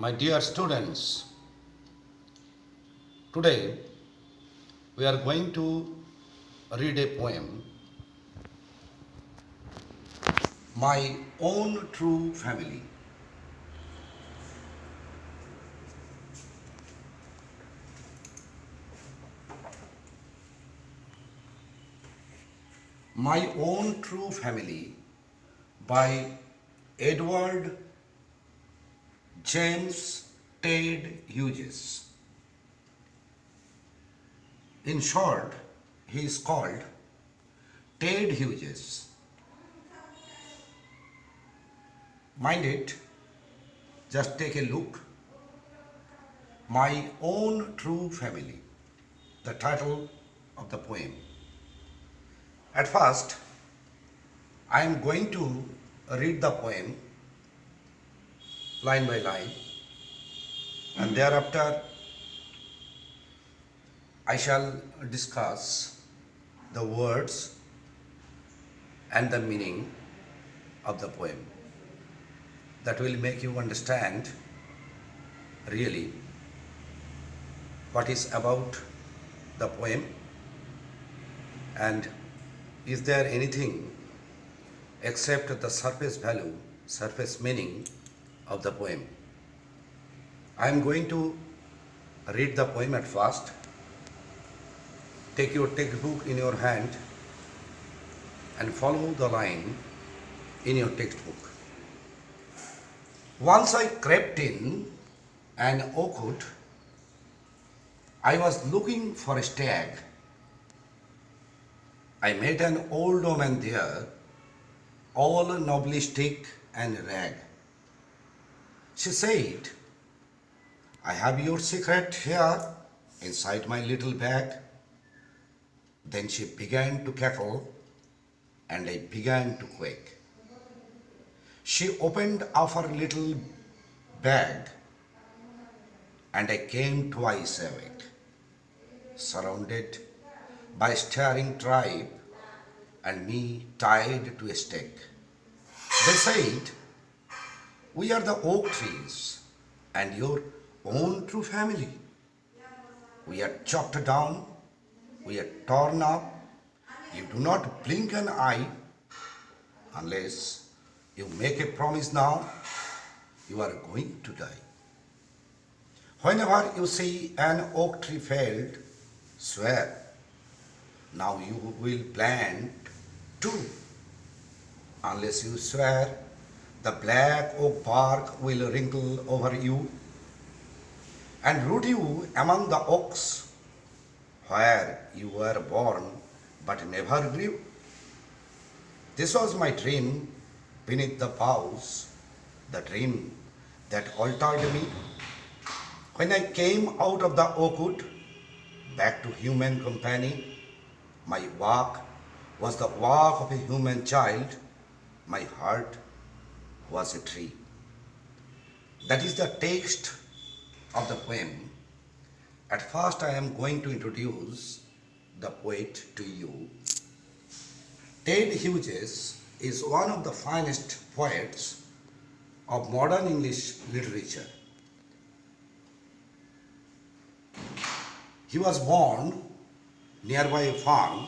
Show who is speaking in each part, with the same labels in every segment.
Speaker 1: My dear students, today we are going to read a poem, My Own True Family. My Own True Family by Edward James Ted Hughes. In short, he is called Ted Hughes. Mind it, just take a look. My Own True Family, the title of the poem. At first, I am going to read the poem line by line, and thereafter I shall discuss the words and the meaning of the poem. That will make you understand really what is about the poem and is there anything except the surface value, surface meaning of the poem. I am going to read the poem at first. Take your textbook in your hand and follow the line in your textbook. Once I crept in an oak. I was looking for a stag. I met an old woman there, all nobly stick and rag. She said, I have your secret here inside my little bag. Then she began to cackle and I began to quake. She opened up her little bag and I came twice awake, surrounded by staring tribe and me tied to a stake. They said, we are the oak trees and your own true family. We are chopped down, we are torn up. You do not blink an eye unless you make a promise now, you are going to die. Whenever you see an oak tree felled, swear, now you will plant two. Unless you swear, the black oak bark will wrinkle over you and root you among the oaks where you were born but never grew. This was my dream beneath the boughs, the dream that altered me. When I came out of the oak wood, back to human company, my walk was the walk of a human child. My heart was a tree. That is the text of the poem. At first I am going to introduce the poet to you. Ted Hughes is one of the finest poets of modern English literature. He was born nearby a farm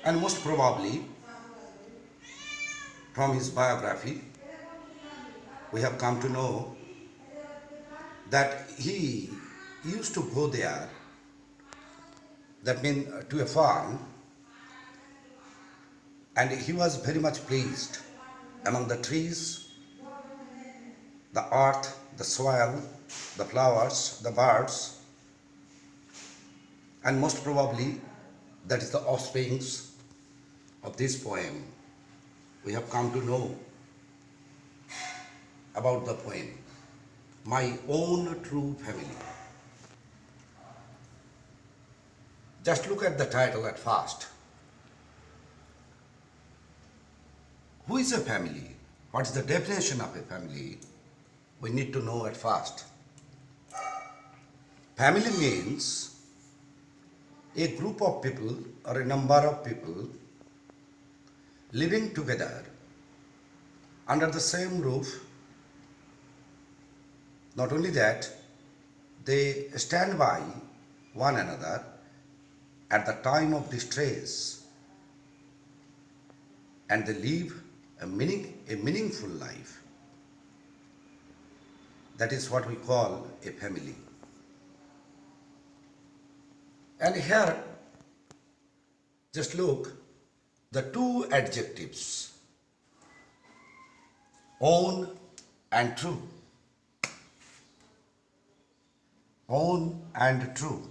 Speaker 1: and most probably from his biography we have come to know that he used to go there, that means to a farm, and he was very much pleased among the trees, the earth, the soil, the flowers, the birds, and most probably that is the offsprings of this poem. We have come to know about the poem, My Own True Family. Just look at the title at first. Who is a family? What is the definition of a family? We need to know at first. Family means a group of people or a number of people living together under the same roof Not only that, they stand by one another at the time of distress and they live a meaningful life. That is what we call a family. And here, just look, the two adjectives, own and true. Own and true.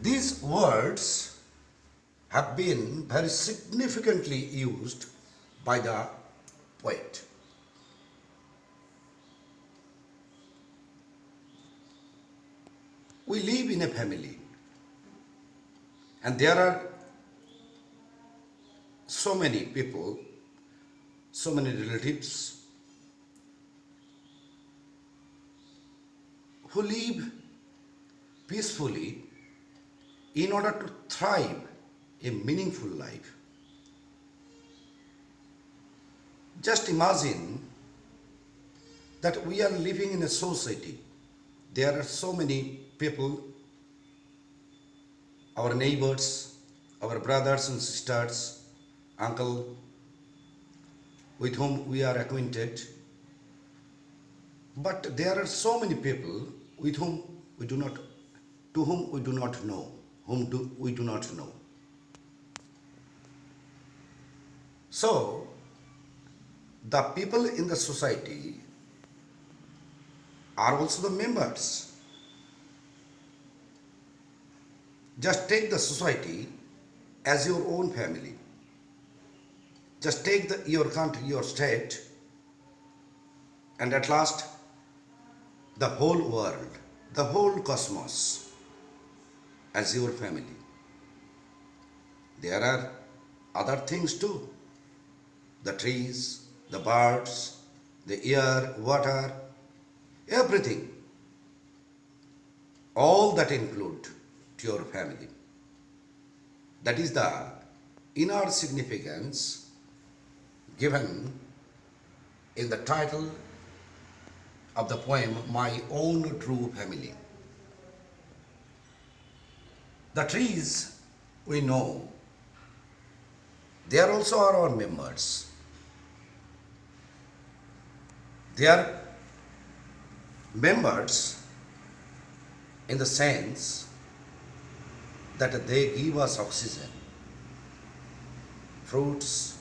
Speaker 1: These words have been very significantly used by the poet. We live in a family, and there are so many people, so many relatives who live peacefully in order to thrive a meaningful life. Just imagine that we are living in a society. There are so many people, our neighbors, our brothers and sisters, uncle, with whom we are acquainted. But there are so many people with whom we do not, to whom we do not know, we do not know. So, the people in the society are also the members. Just take the society as your own family. Just take your country, your state, and at last the whole world, the whole cosmos as your family. There are other things too. The trees, the birds, the air, water, everything. All that include to your family. That is the inner significance given in the title of the poem, My Own True Family. The trees, we know, they are also our members. They are members in the sense that they give us oxygen, fruits,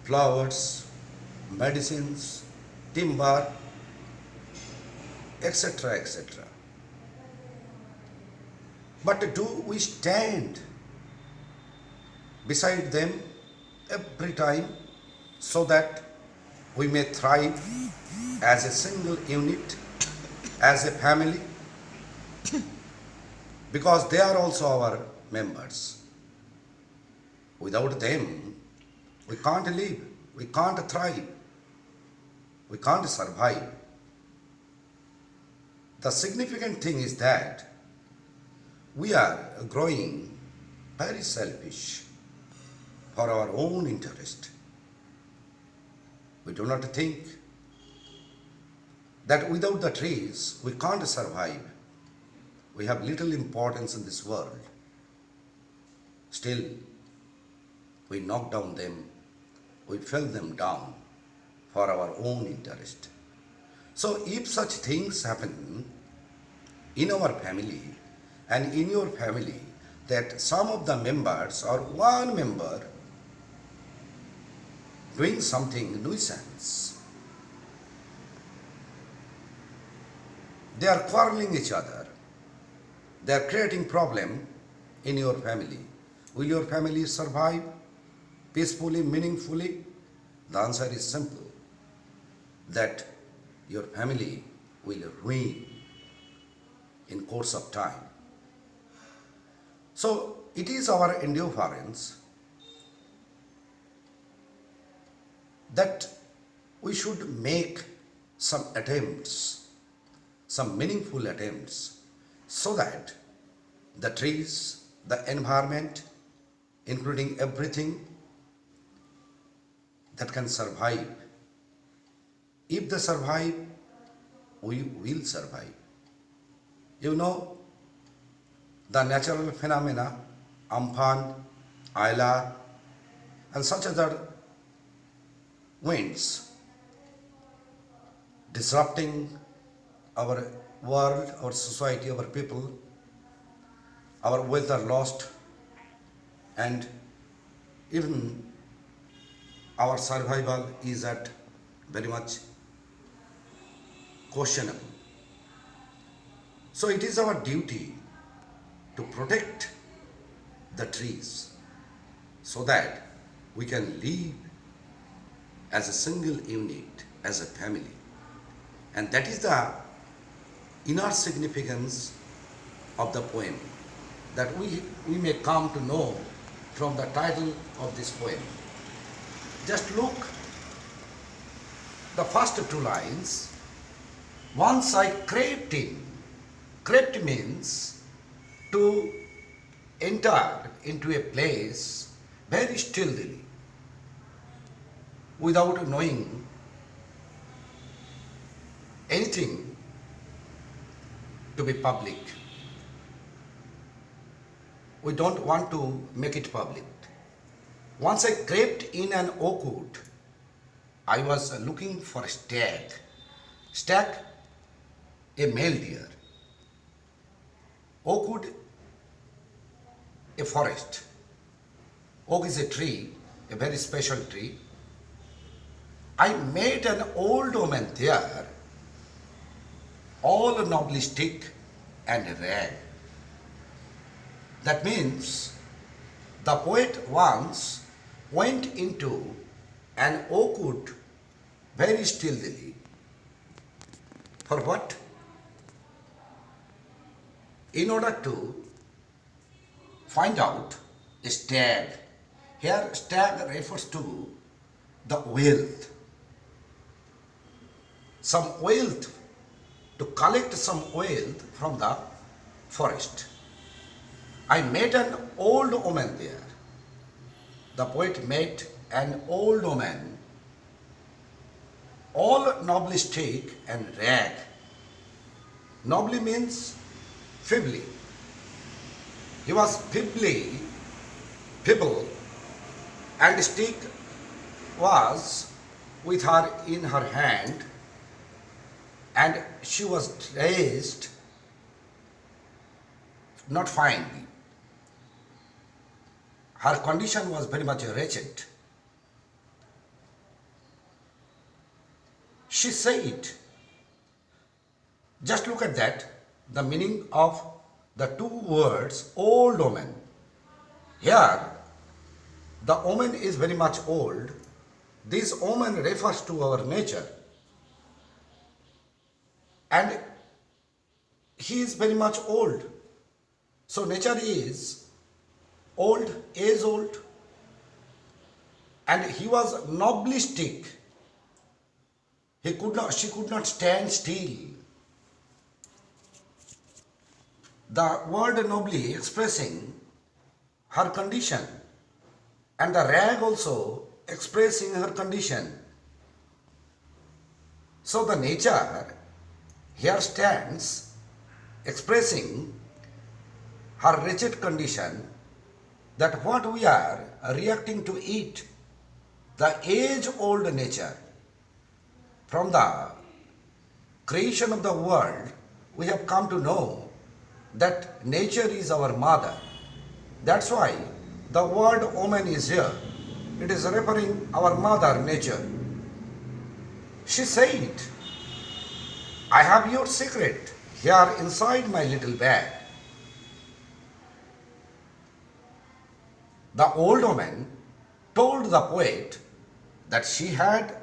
Speaker 1: flowers, medicines, timber, etc., etc. But do we stand beside them every time so that we may thrive as a single unit, as a family? Because they are also our members. Without them, we can't live, we can't thrive, we can't survive. The significant thing is that we are growing very selfish for our own interest. We do not think that without the trees we can't survive. We have little importance in this world. Still, we knock down them, we fell them down for our own interest. So if such things happen in our family and in your family, that some of the members or one member doing something nuisance, they are quarreling each other, they are creating problem in your family. Will your family survive peacefully, meaningfully? The answer is simple, that your family will ruin in course of time. So it is our endurance that we should make some attempts, some meaningful attempts, so that the trees, the environment, including everything that can survive If they survive, we will survive. You know, the natural phenomena, Amphan, Ayla, and such other winds disrupting our world, our society, our people, our wealth are lost, and even our survival is at very much questionable. So it is our duty to protect the trees so that we can live as a single unit, as a family. And that is the inner significance of the poem that we may come to know from the title of this poem. Just look the first two lines. Once I crept in. Crept means to enter into a place very stealthily without knowing anything to be public. We don't want to make it public. Once I crept in an oak wood. I was looking for a stag. Stag, a male deer. Oak wood, a forest. Oak is a tree, a very special tree. I met an old woman there, all nobly stick and rag. That means the poet once went into an oak wood very stealthily. For what? In order to find out a stag. Here stag refers to the wealth. Some wealth, to collect some wealth from the forest. I met an old woman there. The poet met an old woman, all nobly stick and rag. Nobly means feebly. He was feebly, feeble, and stick was with her in her hand, and she was dressed not finely. Her condition was very much wretched. She said, just look at that, the meaning of the two words, old woman. Here, the woman is very much old. This woman refers to our nature. And he is very much old. So nature is old, age old. And he was nobly stick. She could not stand still. The word nobly expressing her condition, and the rag also expressing her condition. So the nature here stands expressing her wretched condition, that what we are reacting to it, the age-old nature. From the creation of the world, we have come to know that nature is our mother. That's why the word woman is here. It is referring our mother nature. She said, I have your secret here inside my little bag. The old woman told the poet that she had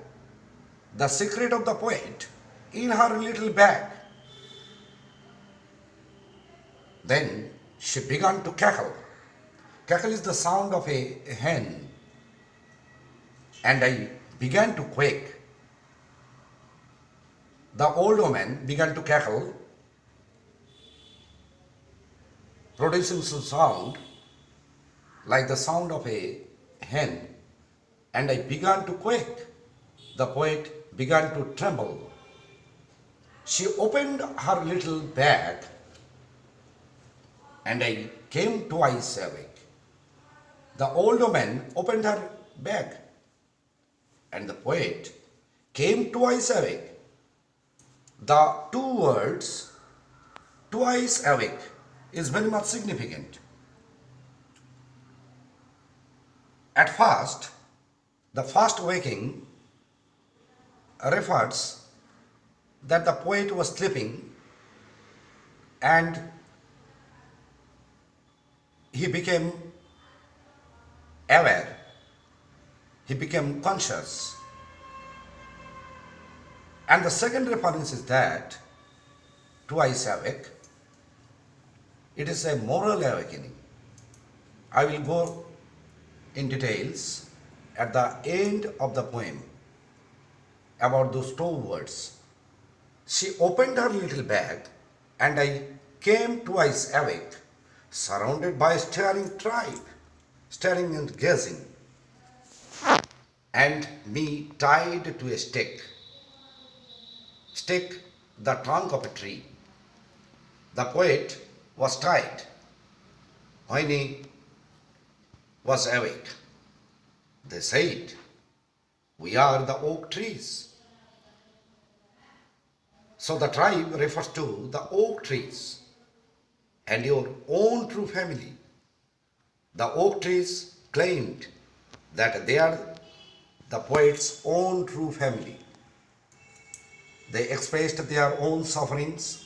Speaker 1: the secret of the poet in her little bag. Then she began to cackle. Cackle is the sound of a hen. And I began to quake. The old woman began to cackle, producing some sound like the sound of a hen. And I began to quake. the poet began to tremble. She opened her little bag and I came twice awake. The old woman opened her bag and the poet came twice awake. The two words twice awake is very much significant. At first, the first waking refers that the poet was sleeping and he became aware, he became conscious. And the second reference is that twice awake, it is a moral awakening. I will go in details at the end of the poem about those two words. She opened her little bag and I came twice awake, surrounded by a staring tribe, staring and gazing, and me tied to a stake, the trunk of a tree. The poet was tied when he was awake. They said, "We are the oak trees." So the tribe refers to the oak trees and your own true family. The oak trees claimed that they are the poet's own true family. They expressed their own sufferings.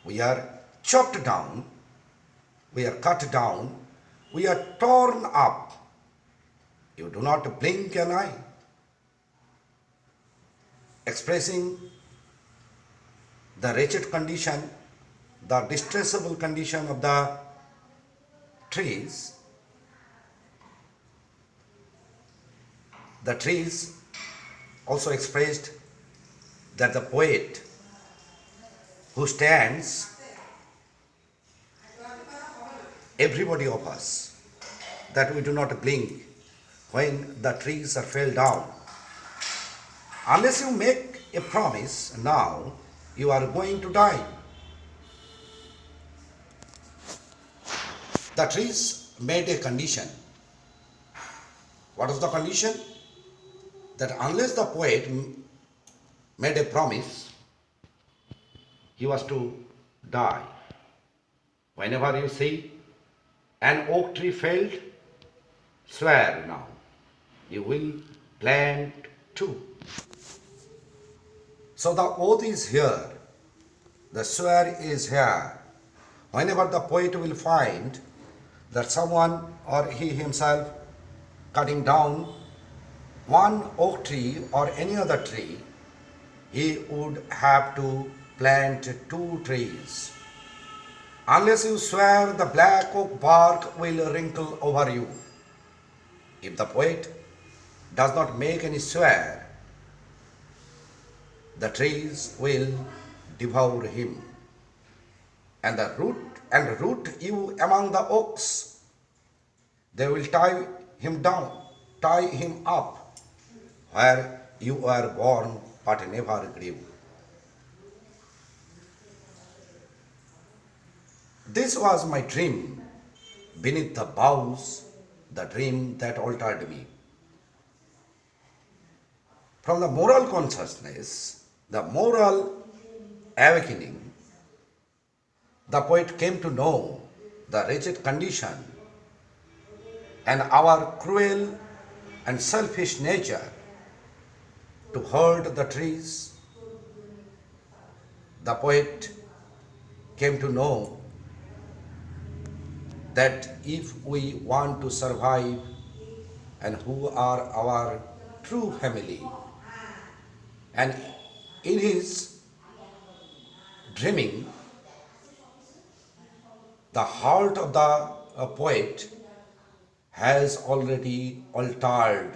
Speaker 1: We are chopped down, we are cut down, we are torn up. You do not blink an eye. Expressing the wretched condition, the distressable condition of the trees. The trees also expressed that the poet who stands everybody of us, that we do not blink when the trees are fell down. Unless you make a promise now, you are going to die. The trees made a condition. What was the condition? That unless the poet made a promise, he was to die. Whenever you see an oak tree felled, swear now, you will plant two. So the oath is here, the swear is here. Whenever the poet will find that someone or he himself cutting down one oak tree or any other tree, he would have to plant two trees. Unless you swear, the black oak bark will wrinkle over you. If the poet does not make any swear, the trees will devour him, and root you among the oaks. They will tie him down, tie him up, where you were born but never grew. This was my dream beneath the boughs, the dream that altered me. From the moral consciousness, the moral awakening, the poet came to know the wretched condition and our cruel and selfish nature to hurt the trees. The poet came to know that if we want to survive and who are our true family, and in his dreaming, the heart of the poet has already altered.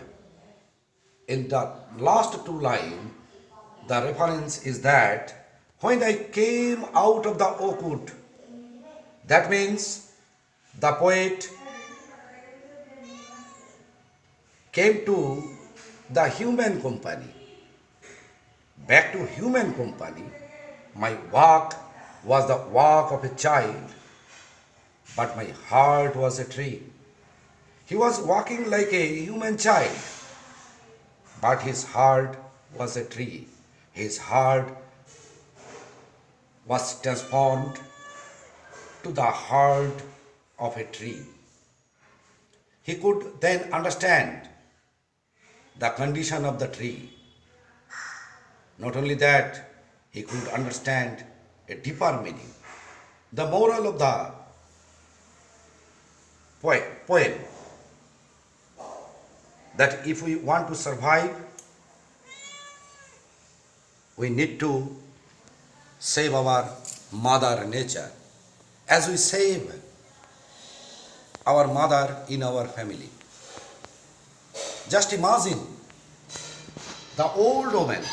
Speaker 1: In the last two lines, the reference is that when I came out of the oak wood, that means the poet came to the human company. Back to human company, my walk was the walk of a child, but my heart was a tree. He was walking like a human child, but his heart was a tree. His heart was transformed to the heart of a tree. He could then understand the condition of the tree. Not only that, he could understand a deeper meaning. The moral of the poem that if we want to survive, we need to save our mother nature as we save our mother in our family. Just imagine the old woman,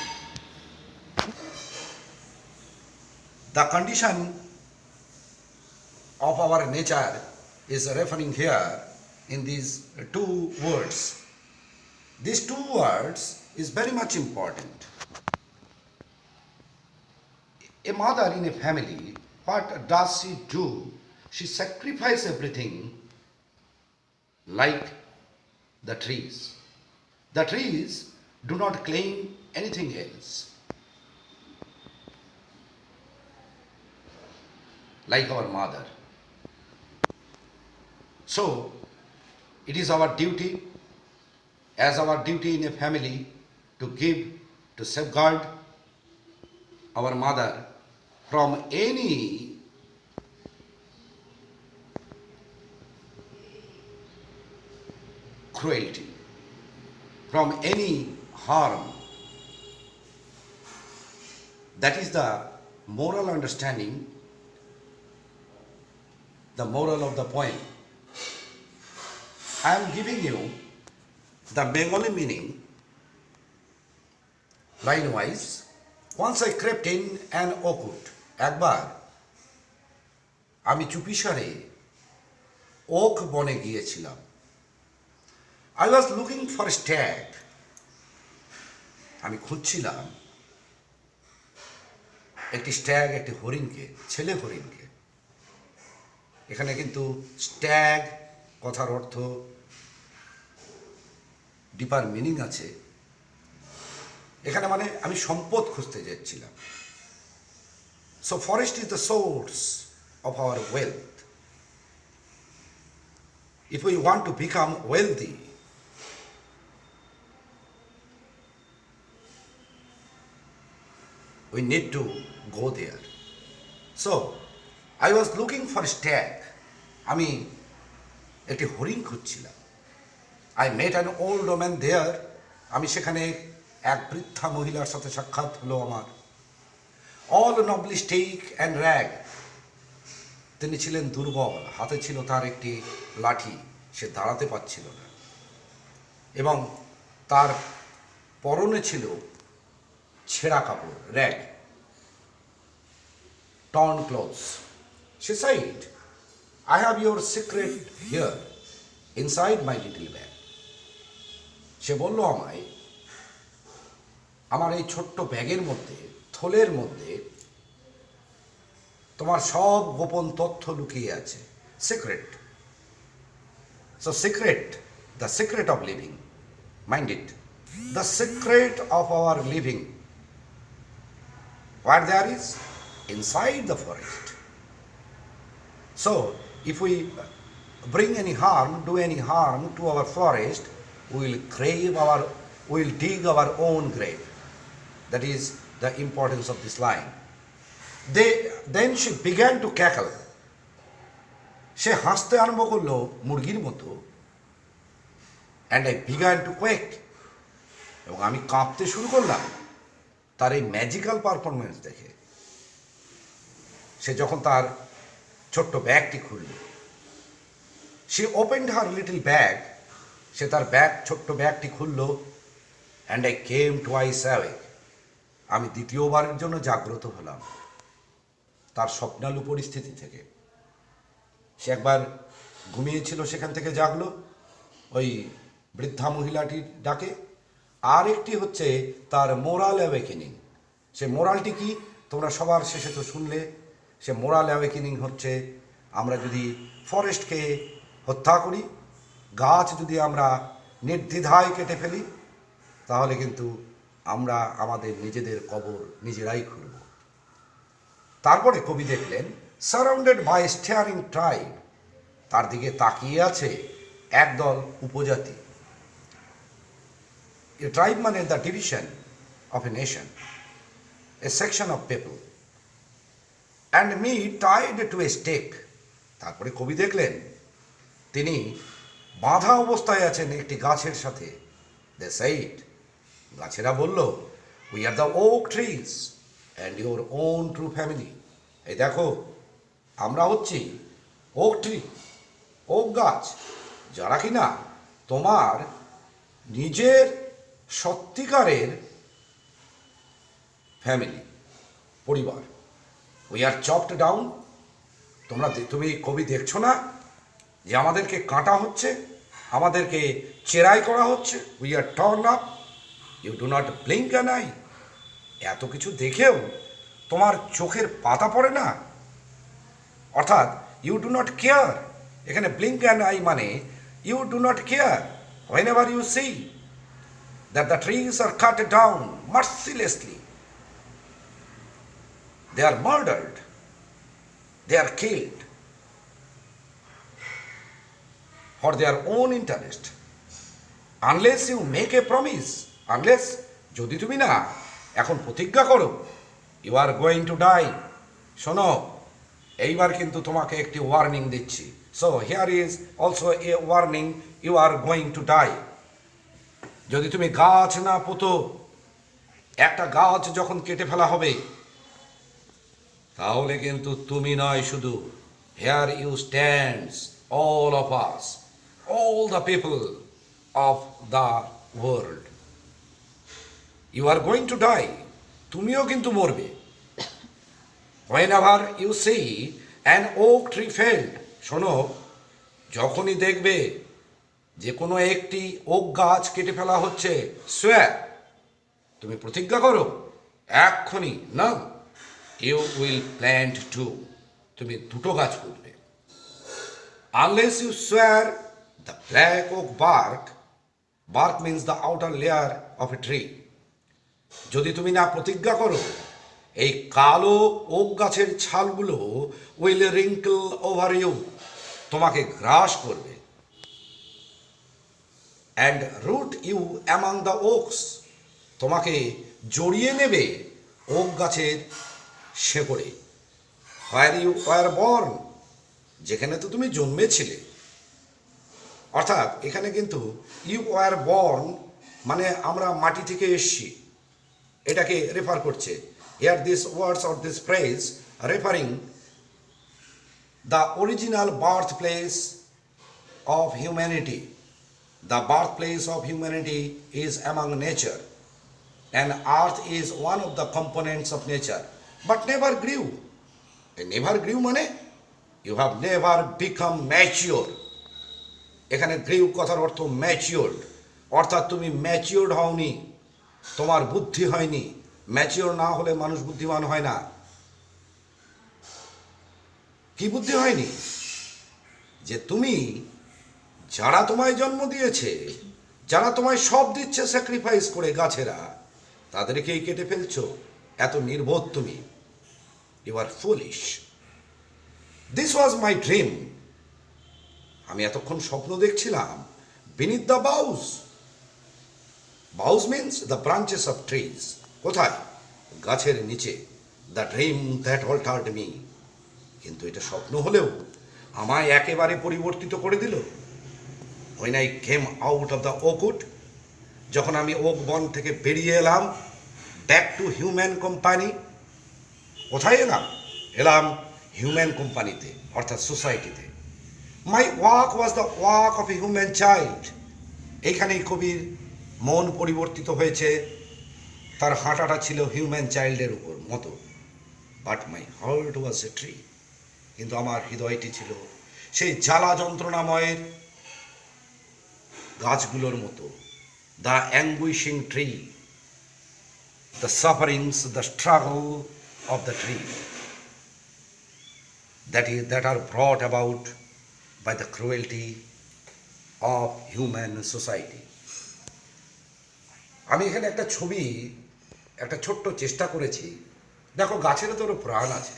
Speaker 1: the condition of our nature is referring here in these two words. These two words is very much important. A mother in a family, what does she do? She sacrifices everything like the trees. The trees do not claim anything else. Like our mother. So, it is our duty, as our duty in a family, to give, to safeguard our mother from any cruelty, from any harm. That is the moral understanding, the moral of the poem. I am giving you the Bengali meaning line wise. Once I crept in an oak. একবার আমি চুপিসারে okay বনে গিয়েছিলাম। I was looking for a stag. আমি খুঁজছিলাম একটি stag, একটি হরিণকে, ছেলে হরিণকে। এখানে কিন্তু স্ট্যাগ কথার অর্থ ডিপার মিনিং আছে। এখানে মানে আমি সম্পদ খুঁজতে যাচ্ছিলাম। So forest is the source of our wealth. If we want to become wealthy, we need to go there. So I was looking for a stag. আমি একটি হরিণ খুঁজছিলাম। I met an old woman there. আমি সেখানে এক বৃদ্ধা মহিলার সাথে সাক্ষাৎ হলো আমার। All nobly stick and rag. তিনি ছিলেন দুর্বল, হাতে ছিল তার একটি লাঠি, সে দাঁড়াতে পারছিল না, এবং তার পরনে ছিল ছেঁড়া কাপড়, rag, torn clothes. She said, I have your secret here inside my little bag. সে বলল আমায়, আমার এই ছোট্ট ব্যাগের মধ্যে, থলের মধ্যে তোমার সব গোপন তথ্য লুকিয়ে আছে। Secret. So secret, the secret of living, mind it, the secret of our living, what there is inside the forest. So if we bring any harm, do any harm to our forest, we will dig our own grave. That is the importance of this line. Then she began to cackle. সে হাসতে আরম্ভ করলো মুরগির মতো, and I began to quake. এবং আমি কাঁপতে শুরু করলাম তার এই ম্যাজিক্যাল পারফরমেন্স দেখে। সে যখন তার ছোট্ট ব্যাগটি খুলল, she opened her little bag. সে তার ছোট্ট ব্যাগটি খুলল, and I came twice awake. আমি দ্বিতীয়বারের জন্য জাগ্রত হলাম তার স্বপ্নালু পরিস্থিতি থেকে। সে একবার ঘুমিয়েছিল, সেখান থেকে জাগলো ওই বৃদ্ধা মহিলাটির ডাকে, আর একটি হচ্ছে তার মোরাল অ্যাওয়েকেনিং। সে মোরালটি কি তোমরা সবার শেষে তো শুনলে। সে মোরাল অ্যাওয়েকেনিং হচ্ছে আমরা যদি ফরেস্টকে হত্যা করি, গাছ যদি আমরা নির্দ্বিধায় কেটে ফেলি, তাহলে কিন্তু আমরা আমাদের নিজেদের কবর নিজেরাই খুঁড়ব। তারপরে কবি দেখলেন সারাউন্ডেড বাই স্টেয়ারিং ট্রাইব, তার দিকে তাকিয়ে আছে একদল উপজাতি। A tribe মানে the division of a nation, a section of people, and me tied to a stake. তারপরে কবি দেখলেন তিনি বাঁধা অবস্থায় আছেন একটি গাছের সাথে। They said, গাছেরা বলল, we are the oak trees and your own true family. এই দেখো আমরা হচ্ছি ওক ট্রি, ওক গাছ, যারা কিনা তোমার নিজের সত্যিকারের ফ্যামিলি, পরিবার। We are chopped down. তুমি কবি দেখছো না যে আমাদেরকে কাটা হচ্ছে, আমাদেরকে চেরাই করা হচ্ছে। We are torn up, you do not blink an eye. এত কিছু দেখেও তোমার চোখের পাতা পড়ে না, অর্থাৎ ইউ ডু নট কেয়ার। এখানে ব্লিঙ্ক অ্যান আই মানে you do not care whenever you see that the trees are cut down mercilessly. They are murdered. They are killed for their own interest. Unless you make a promise, unless যদি তুমি না এখন প্রতিজ্ঞা করো, you are going to die. শোনো, এইবার কিন্তু তোমাকে একটি ওয়ার্নিং দিচ্ছি। So here is also a warning, you are going to die. যদি তুমি গাছ না পোতো, একটা গাছ যখন কেটে ফেলা হবে, তাহলে কিন্তু তুমি নয় শুধু, here you stands all of us, all the people of the world. You are going to die, তুমিও কিন্তু মরবে। Whenever you see an oak tree felled, শোনো, যখনই দেখবে যে কোনো একটি ওক গাছ কেটে ফেলা হচ্ছে, সোয়ার, তুমি প্রতিজ্ঞা করো এক্ষুনি, না, ইউ উইল প্ল্যান্ট টু, তুমি দুটো গাছ পুঁতবে। Unless you swear the black oak bark, bark means the outer layer of a tree, যদি তুমি না প্রতিজ্ঞা করো, এই কালো ওক গাছের ছালগুলো উইল রিঙ্কল ওভার ইউ, তোমাকে গ্রাস করবে। And root you among the oaks, তোমাকে জড়িয়ে নেবে ওক গাছের শেকড়ে। হোয়ার ইউ ওয়ার বর্ন, যেখানে তো তুমি জন্মেছিলে। অর্থাৎ এখানে কিন্তু ইউ ওয়ার বর্ন মানে আমরা মাটি থেকে এসছি, এটাকে রেফার করছে। Here this words or this phrase referring the original birth place of humanity. The birthplace of humanity is among nature, and earth is one of the components of nature, but never grew. And never grew মানে you have never become mature. এখানে গ্রিউ কথার অর্থ matured, অর্থাৎ তুমি matured হওনি, তোমার বুদ্ধি হয়নি। ম্যাচিওর না হলে মানুষ বুদ্ধিমান হয় না। কি বুদ্ধি হয়নি? যে তুমি, যারা তোমায় জন্ম দিয়েছে, যারা তোমায় সব দিচ্ছে স্যাক্রিফাইস করে, গাছেরা, তাদেরকেই কেটে ফেলছো। এত নির্বোধ তুমি। You are foolish. This was my dream, আমি এতক্ষণ স্বপ্ন দেখছিলাম। Beneath the boughs, boughs means the branches of trees, কোথায়? গাছের নিচে। The dream that altered me, কিন্তু এটা স্বপ্ন হলেও আমায় একেবারে পরিবর্তিত করে দিল। When I came out of the oak wood, যখন আমি ওক বন থেকে বেরিয়ে এলাম, ব্যাক টু হিউম্যান কোম্পানি। কোথায় এলাম? এলাম হিউম্যান কোম্পানিতে, অর্থাৎ সোসাইটিতে। My walk was the walk of a human child. এইখানেই কবির মন পরিবর্তিত হয়েছে, তার হাঁটাটা ছিল হিউম্যান চাইল্ডের উপর মতো। But my heart was a tree, কিন্তু আমার হৃদয়টি ছিল সেই জ্বালা যন্ত্রণাময়ের গাছগুলোর মতো। the anguishing tree, the sufferings, the struggle of the tree that are brought about by the cruelty of human society. আমি এখানে একটা ছবি, একটা ছোট্ট চেষ্টা করেছি। দেখো, গাছের তোরও প্রাণ আছে।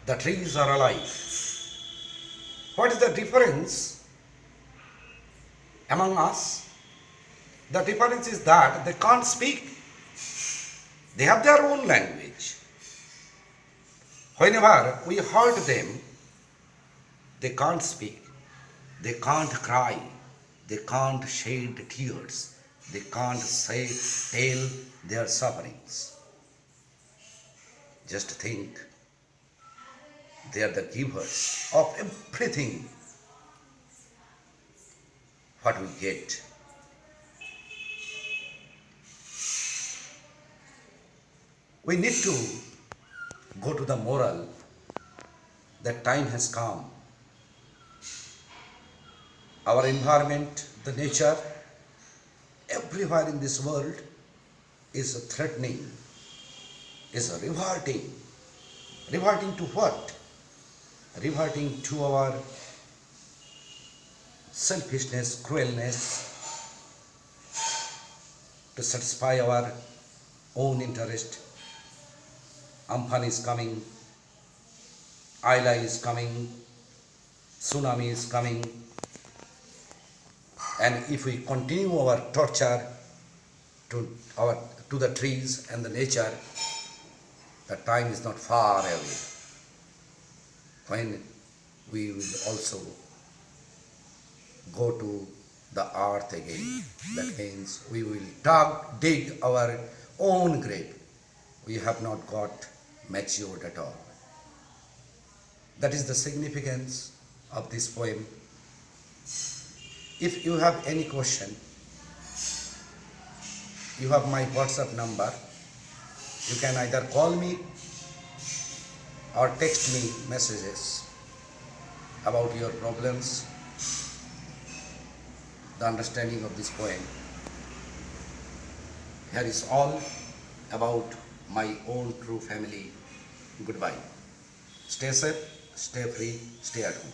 Speaker 1: The trees are alive. What is the difference among us? The difference is that they can't speak. They have their own language. Whenever we hurt them, they can't speak. They can't cry. They can't shed tears. They can't tell their sufferings. Just think, they are the givers of everything what we get. We need to go to the moral that time has come. Our environment, the nature, everywhere in this world is threatening, is reverting. Reverting to what? Reverting to our selfishness, cruelness, to satisfy our own interest. Amphan is coming, Ayla is coming, tsunami is coming, and if we continue our torture to the trees and the nature, the time is not far away when we will also go to the earth again. That means we will dig our own grave. We have not got matured at all. That is the significance of this poem. If you have any question, you have my WhatsApp number. You can either call me or text me messages about your problems, the understanding of this poem. Here is all about my own true family. Goodbye. Stay safe, stay free, stay at home.